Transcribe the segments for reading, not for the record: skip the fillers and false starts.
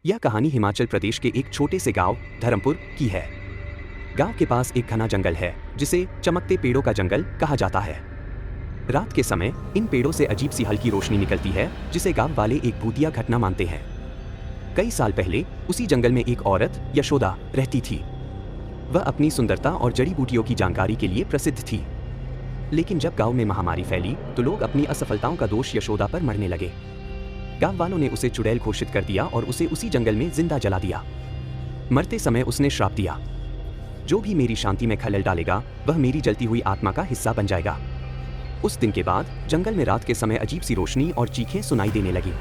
यह कहानी हिमाचल प्रदेश के एक छोटे से गांव धर्मपुर की है। गांव के पास एक घना जंगल है जिसे चमकते पेड़ों का जंगल कहा जाता है। रात के समय इन पेड़ों से अजीब सी हल्की रोशनी निकलती है जिसे गांव वाले एक भूतिया घटना मानते हैं। कई साल पहले उसी जंगल में एक औरत यशोदा रहती थी। वह अपनी सुंदरता और जड़ी बूटियों की जानकारी के लिए प्रसिद्ध थी। लेकिन जब गांव में महामारी फैली तो लोग अपनी असफलताओं का दोष यशोदा पर मढ़ने लगे। गांव वालों ने उसे चुड़ैल घोषित कर दिया और उसे उसी जंगल में जिंदा जला दिया। मरते समय उसने श्राप दिया, जो भी मेरी शांति में खलल डालेगा वह मेरी जलती हुई आत्मा का हिस्सा बन जाएगा। उस दिन के बाद जंगल में रात के समय अजीब सी रोशनी और चीखें सुनाई देने लगी।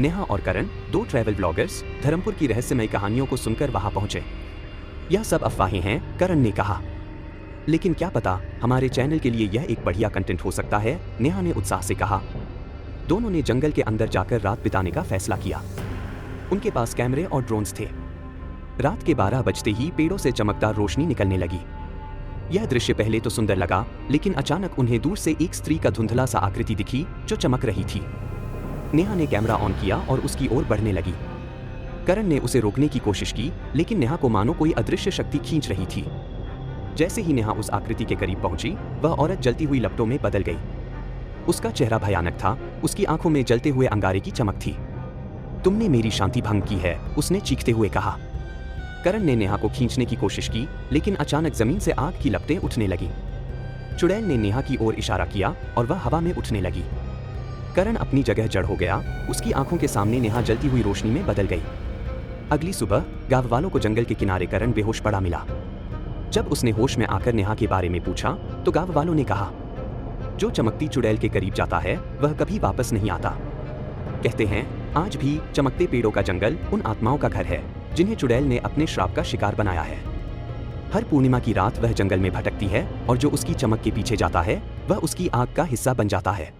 नेहा और करण, दो ट्रैवल ब्लॉगर्स, धर्मपुर की रहस्यमय कहानियों को सुनकर वहां पहुंचे। यह सब अफवाहें हैं, करण ने कहा। लेकिन क्या पता हमारे चैनल के लिए यह एक बढ़िया कंटेंट हो सकता है, नेहा ने उत्साह से कहा। दोनों ने जंगल के अंदर जाकर रात बिताने का फैसला किया। उनके पास कैमरे और ड्रोन्स थे। रात के 12 बजते ही पेड़ों से चमकदार रोशनी निकलने लगी। यह दृश्य पहले तो सुंदर लगा, लेकिन अचानक उन्हें दूर से एक स्त्री का धुंधला सा आकृति दिखी जो चमक रही थी। नेहा ने कैमरा ऑन किया और उसकी ओर बढ़ने लगी। करण ने उसे रोकने की कोशिश की, लेकिन नेहा को मानो कोई अदृश्य शक्ति खींच रही थी। जैसे ही नेहा उस आकृति के करीब पहुंची, वह औरत जलती हुई लपटों में बदल गई। उसका चेहरा भयानक था, उसकी आंखों में जलते हुए अंगारे की चमक थी। तुमने मेरी शांति भंग की है, उसने चीखते हुए कहा। करण ने नेहा को खींचने की कोशिश की, लेकिन अचानक जमीन से आग की लपटें उठने लगी। चुड़ैल ने नेहा की ओर इशारा किया और वह हवा में उठने लगी। करण अपनी जगह जड़ हो गया। उसकी आंखों के सामने नेहा जलती हुई रोशनी में बदल गई। अगली सुबह गांव वालों को जंगल के किनारे करण बेहोश पड़ा मिला। जब उसने होश में आकर नेहा के बारे में पूछा तो गांव वालों ने कहा, जो चमकती चुड़ैल के करीब जाता है वह कभी वापस नहीं आता। कहते हैं आज भी चमकते पेड़ों का जंगल उन आत्माओं का घर है जिन्हें चुड़ैल ने अपने श्राप का शिकार बनाया है। हर पूर्णिमा की रात वह जंगल में भटकती है और जो उसकी चमक के पीछे जाता है वह उसकी आग का हिस्सा बन जाता है।